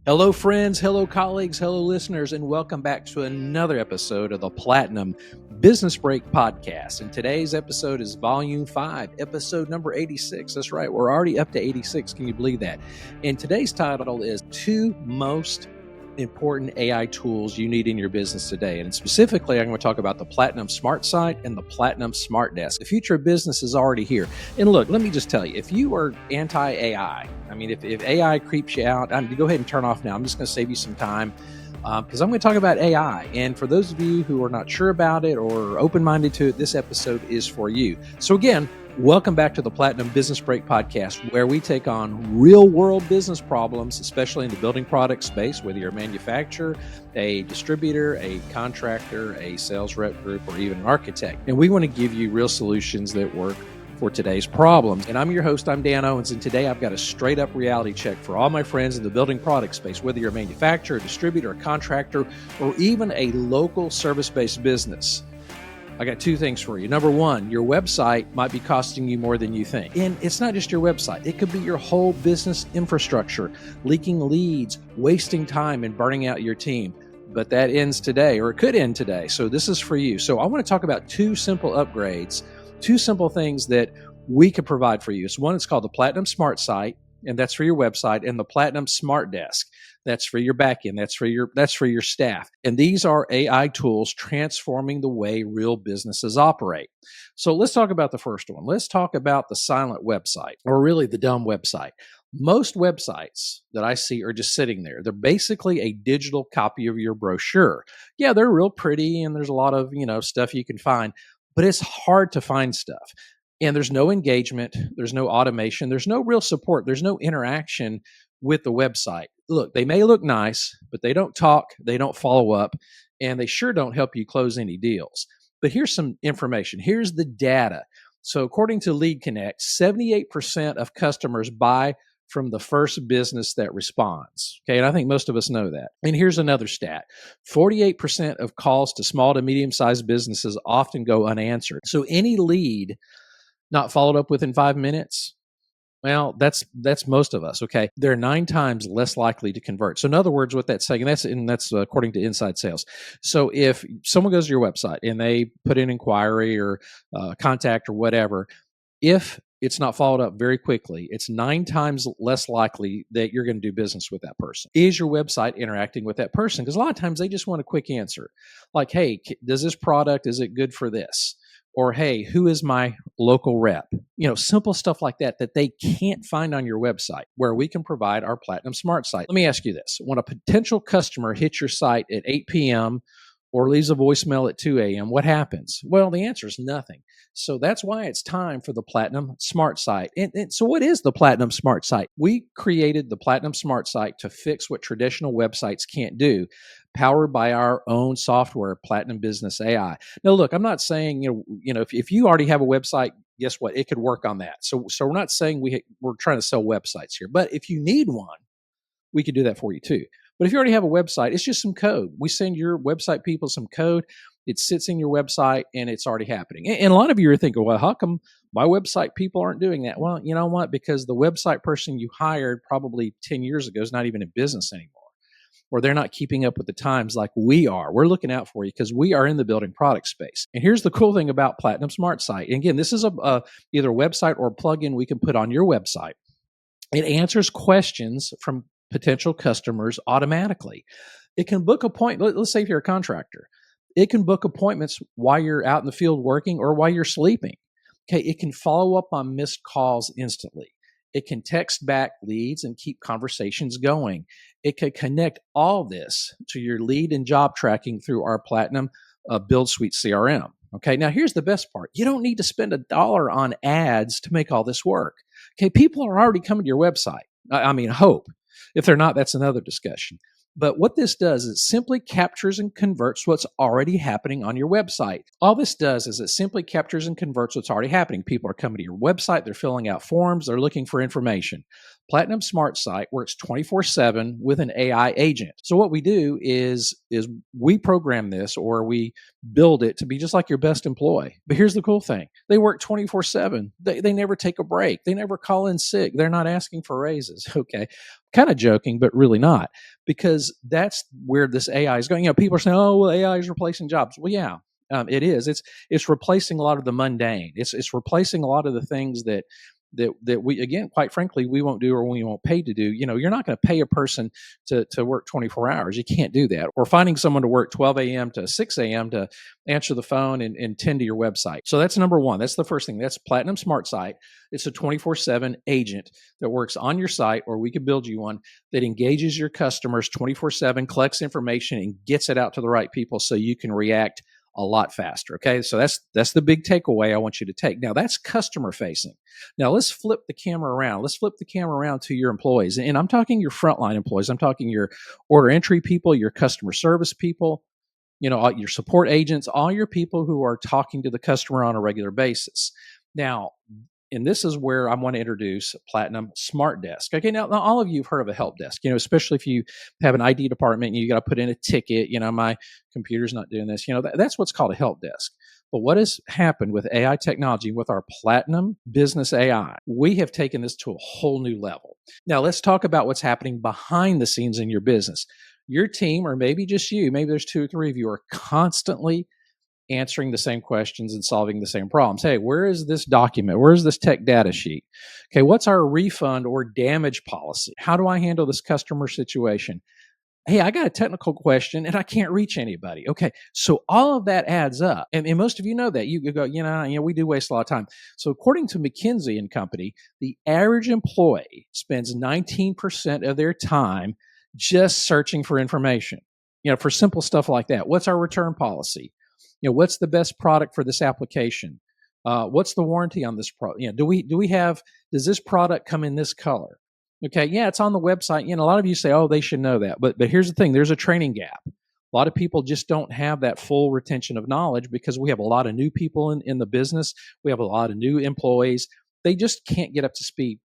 Hello, friends. Hello, colleagues. Hello, listeners, and welcome back to another episode of the Platinum Business Break Podcast. And today's episode is Volume 5, episode number 86. That's right. We're already up to 86. Can you believe that? And today's title is Two Most Important AI Tools You Need in Your Business Today. And specifically, I'm going to talk about the Platinum SmartSite and the Platinum SmartDesk. The future of business is already here. And look, let me just tell you, if you are anti-AI, if AI creeps you out, go ahead and turn off now. I'm just going to save you some time because I'm going to talk about AI. And for those of you who are not sure about it or open-minded to it, this episode is for you. So again, welcome back to the Platinum Business Break Podcast, where we take on real-world business problems, especially in the building product space, whether you're a manufacturer, a distributor, a contractor, a sales rep group, or even an architect. And we want to give you real solutions that work for today's problems. And I'm your host, I'm Dan Owens, and today I've got a straight-up reality check for all my friends in the building product space, whether you're a manufacturer, a distributor, a contractor, or even a local service-based business. I got two things for you. Number one, your website might be costing you more than you think. And it's not just your website. It could be your whole business infrastructure, leaking leads, wasting time, and burning out your team. But that ends today, or it could end today. So this is for you. So I want to talk about two simple upgrades, two simple things that we could provide for you. So one is called the Platinum SmartSite, and that's for your website, and the Platinum SmartDesk. That's for your backend. That's for your staff. And these are AI tools transforming the way real businesses operate. So let's talk about the first one. Let's talk about the silent website, or really the dumb website. Most websites that I see are just sitting there. They're basically a digital copy of your brochure. Yeah, they're real pretty, and there's a lot of, stuff you can find, but it's hard to find stuff. And there's no engagement, there's no automation, there's no real support, there's no interaction with the website. Look, they may look nice, but they don't talk, they don't follow up, and they sure don't help you close any deals. But here's some information. Here's the data. So according to Lead Connect, 78% of customers buy from the first business that responds. Okay, and I think most of us know that. And here's another stat. 48% of calls to small to medium-sized businesses often go unanswered. So any lead not followed up within 5 minutes, well, that's most of us, okay? They're 9 times less likely to convert. So in other words, what that's saying, and that's according to Inside Sales. So if someone goes to your website and they put in inquiry or contact or whatever, if it's not followed up very quickly, it's 9 times less likely that you're going to do business with that person. Is your website interacting with that person? Because a lot of times they just want a quick answer. Like, hey, does this product, is it good for this? Or, hey, who is my local rep? Simple stuff like that they can't find on your website, where we can provide our Platinum SmartSite. Let me ask you this. When a potential customer hits your site at 8 p.m. or leaves a voicemail at 2 a.m., what happens? Well, the answer is nothing. So that's why it's time for the Platinum SmartSite. And so what is the Platinum SmartSite? We created the Platinum SmartSite to fix what traditional websites can't do, powered by our own software, Platinum Business AI. Now, look, I'm not saying, if you already have a website, guess what? It could work on that. So we're not saying we're trying to sell websites here. But if you need one, we could do that for you too. But if you already have a website, it's just some code. We send your website people some code. It sits in your website and it's already happening. And a lot of you are thinking, well, how come my website people aren't doing that? Well, you know what? Because the website person you hired probably 10 years ago is not even in business anymore, or they're not keeping up with the times like we are. We're looking out for you because we are in the building product space. And here's the cool thing about Platinum SmartSite. And again, this is either a website or a plugin we can put on your website. It answers questions from potential customers automatically. It can book appointments. Let's say if you're a contractor, it can book appointments while you're out in the field working or while you're sleeping. Okay, it can follow up on missed calls instantly. It can text back leads and keep conversations going. It can connect all this to your lead and job tracking through our Platinum Build Suite CRM. Okay, now here's the best part. You don't need to spend $1 on ads to make all this work. Okay, people are already coming to your website. Hope. If they're not, that's another discussion. But what this does is it simply captures and converts what's already happening on your website. All this does is it simply captures and converts what's already happening. People are coming to your website, they're filling out forms, they're looking for information. Platinum SmartSite works 24/7 with an AI agent. So what we do is we program this, or we build it to be just like your best employee. But here's the cool thing. They work 24/7. They never take a break. They never call in sick. They're not asking for raises. Okay. Kind of joking, but really not. because that's where this AI is going. People are saying, "Oh, well, AI is replacing jobs." Well, yeah, it is. It's replacing a lot of the mundane. It's replacing a lot of the things that we, again, quite frankly, we won't do or we won't pay to do. You're not going to pay a person to work 24 hours. You can't do that. Or finding someone to work 12 a.m. to 6 a.m. to answer the phone and tend to your website. So that's number one. That's the first thing. That's Platinum SmartSite. It's a 24/7 agent that works on your site, or we could build you one that engages your customers 24/7, collects information, and gets it out to the right people so you can react a lot faster. Okay. So that's the big takeaway I want you to take. Now that's customer facing. Now let's flip the camera around. Let's flip the camera around to your employees. And I'm talking your frontline employees. I'm talking your order entry people, your customer service people, your support agents, all your people who are talking to the customer on a regular basis. Now, and this is where I want to introduce Platinum SmartDesk. Okay, now all of you have heard of a help desk, especially if you have an ID department and you got to put in a ticket, my computer's not doing this, that's what's called a help desk. But what has happened with AI technology, with our Platinum Business AI, we have taken this to a whole new level. Now, let's talk about what's happening behind the scenes in your business. Your team, or maybe just you, maybe there's 2 or 3 of you, are constantly answering the same questions and solving the same problems. Hey, where is this document? Where is this tech data sheet? Okay, what's our refund or damage policy? How do I handle this customer situation? Hey, I got a technical question and I can't reach anybody. Okay, so all of that adds up. And most of you know that. You go, we do waste a lot of time. So according to McKinsey and Company, the average employee spends 19% of their time just searching for information, for simple stuff like that. What's our return policy? What's the best product for this application? What's the warranty on this product? Does this product come in this color? Okay, yeah, it's on the website. A lot of you say, oh, they should know that. But here's the thing, there's a training gap. A lot of people just don't have that full retention of knowledge because we have a lot of new people in the business. We have a lot of new employees. They just can't get up to speed,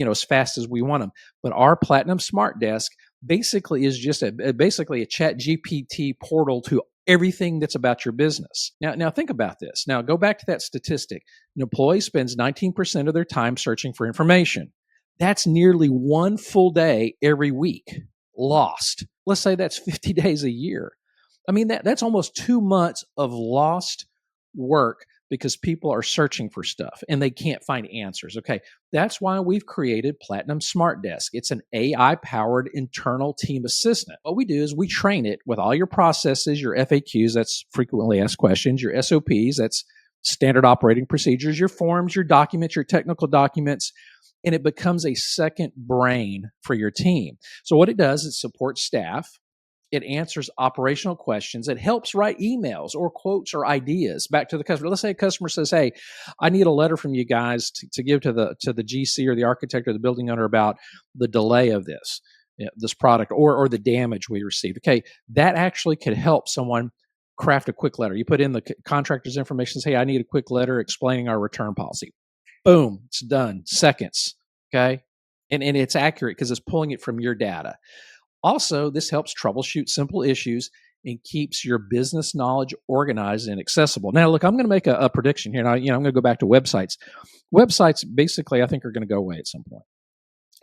as fast as we want them. But our Platinum Smart Desk basically is just basically a chat GPT portal to everything that's about your business. Now think about this. Now go back to that statistic. An employee spends 19% of their time searching for information. That's nearly 1 full day every week lost. Let's say that's 50 days a year. I mean, that's almost 2 months of lost work because people are searching for stuff and they can't find answers. Okay, that's why we've created Platinum Smart Desk. It's an AI-powered internal team assistant. What we do is we train it with all your processes, your FAQs, that's frequently asked questions, your SOPs, that's standard operating procedures, your forms, your documents, your technical documents, and it becomes a second brain for your team. So what it does, it supports staff. It answers operational questions. It helps write emails or quotes or ideas back to the customer. Let's say a customer says, hey, I need a letter from you guys to give to the GC or the architect or the building owner about the delay of this product or the damage we received. Okay, that actually could help someone craft a quick letter. You put in the contractor's information, say, hey, I need a quick letter explaining our return policy. Boom, it's done. Seconds. Okay, and it's accurate because it's pulling it from your data. Also, this helps troubleshoot simple issues and keeps your business knowledge organized and accessible. Now, look, I'm going to make a prediction here. Now, I'm going to go back to websites. Websites, basically, I think are going to go away at some point.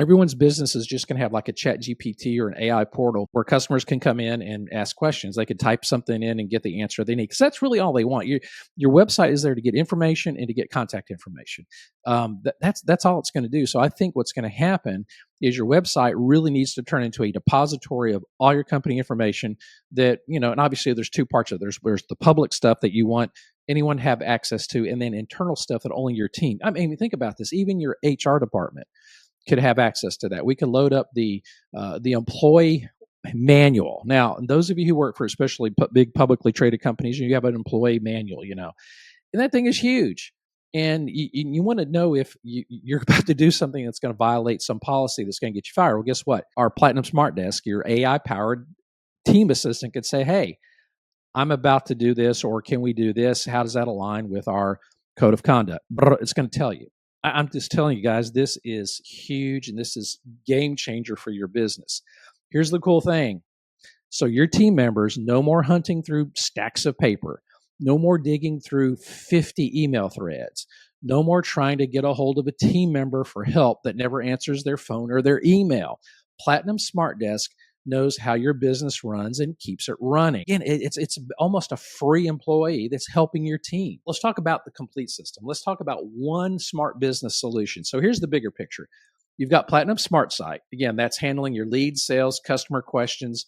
Everyone's business is just going to have like a chat GPT or an AI portal where customers can come in and ask questions. They can type something in and get the answer they need, because that's really all they want. Your website is there to get information and to get contact information. That's all it's going to do. So I think what's going to happen is your website really needs to turn into a depository of all your company information that, and obviously there's 2 parts of it. There's the public stuff that you want anyone to have access to, and then internal stuff that only your team. I mean, think about this. Even your HR department could have access to that. We could load up the employee manual. Now, those of you who work for especially big publicly traded companies, you have an employee manual, and that thing is huge. And you want to know if you're about to do something that's going to violate some policy that's going to get you fired. Well, guess what? Our Platinum Smart Desk, your AI-powered team assistant, could say, hey, I'm about to do this, or can we do this? How does that align with our code of conduct? It's going to tell you. I'm just telling you guys, this is huge, and this is game changer for your business. Here's the cool thing. So your team members, no more hunting through stacks of paper, no more digging through 50 email threads, no more trying to get a hold of a team member for help that never answers their phone or their email. Platinum Smart Desk knows how your business runs and keeps it running. Again, it's almost a free employee that's helping your team. Let's talk about the complete system. Let's talk about one smart business solution. So here's the bigger picture. You've got Platinum SmartSite. Again, that's handling your leads, sales, customer questions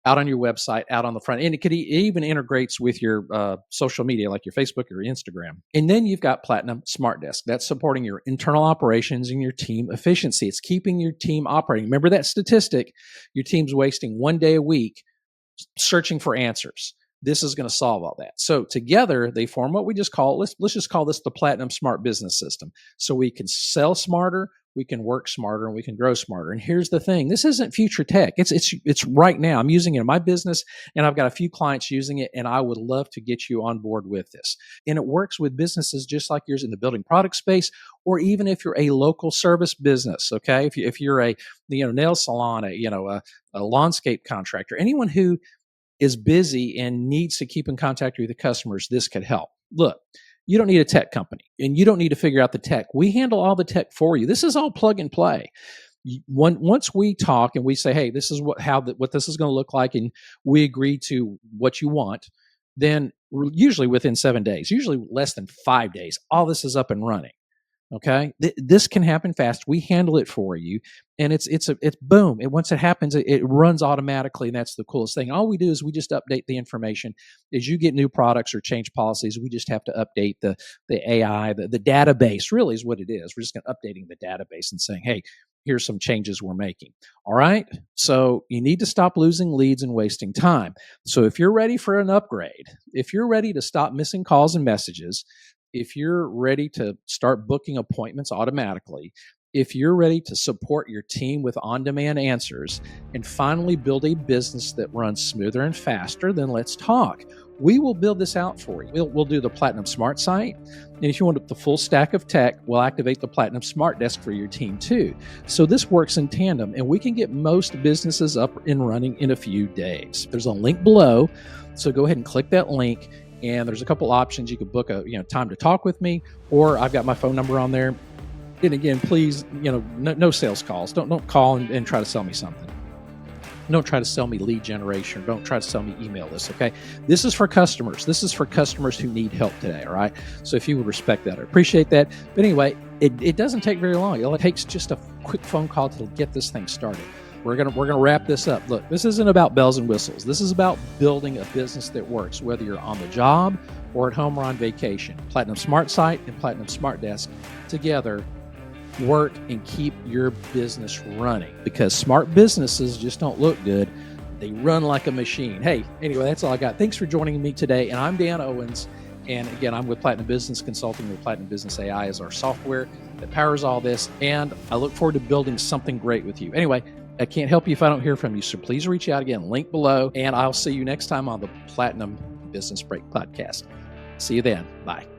out on your website, out on the front end. It even integrates with your social media, like your Facebook or Instagram. And then you've got Platinum SmartDesk. That's supporting your internal operations and your team efficiency. It's keeping your team operating. Remember that statistic? Your team's wasting 1 day a week searching for answers. This is going to solve all that. So together they form what we just call, let's just call this the Platinum Smart Business System. So we can sell smarter, we can work smarter, and we can grow smarter. And here's the thing. This isn't future tech. It's right now. I'm using it in my business, and I've got a few clients using it, and I would love to get you on board with this. And it works with businesses just like yours in the building product space, or even if you're a local service business, okay? If you're a nail salon, a landscape contractor, anyone who is busy and needs to keep in contact with the customers, this could help. Look, you don't need a tech company, and you don't need to figure out the tech. We handle all the tech for you. This is all plug and play. Once we talk and we say, hey, this is what this is going to look like, and we agree to what you want, then usually within 7 days, usually less than 5 days, all this is up and running. Okay, this can happen fast. We handle it for you, and it's boom. And once it happens, it runs automatically, and that's the coolest thing. All we do is we just update the information as you get new products or change policies. We just have to update the AI, the database. Really, is what it is. We're just updating the database and saying, hey, here's some changes we're making. All right. So you need to stop losing leads and wasting time. So if you're ready for an upgrade, if you're ready to stop missing calls and messages, if you're ready to start booking appointments automatically, if you're ready to support your team with on-demand answers, and finally build a business that runs smoother and faster, then let's talk. We will build this out for you. We'll do the Platinum SmartSite, and if you want the full stack of tech, we'll activate the Platinum SmartDesk for your team too. So this works in tandem, and we can get most businesses up and running in a few days. There's a link below, so go ahead and click that link. And there's a couple options. You could book a time to talk with me, or I've got my phone number on there. And again, please, no sales calls. Don't call and try to sell me something. Don't try to sell me lead generation. Don't try to sell me email list. Okay, this is for customers. This is for customers who need help today. All right. So if you would respect that, I appreciate that. But anyway, it doesn't take very long. It takes just a quick phone call to get this thing started. We're gonna wrap this up. Look, this isn't about bells and whistles. This is about building a business that works, whether you're on the job or at home or on vacation. Platinum SmartSite and Platinum SmartDesk together work and keep your business running, because smart businesses just don't look good. They run like a machine. Hey, anyway, that's all I got. Thanks for joining me today. And I'm Dan Owens. And again, I'm with Platinum Business Consulting, where Platinum Business AI is our software that powers all this. And I look forward to building something great with you. Anyway, I can't help you if I don't hear from you. So please reach out again, link below, and I'll see you next time on the Platinum Business Break Podcast. See you then. Bye.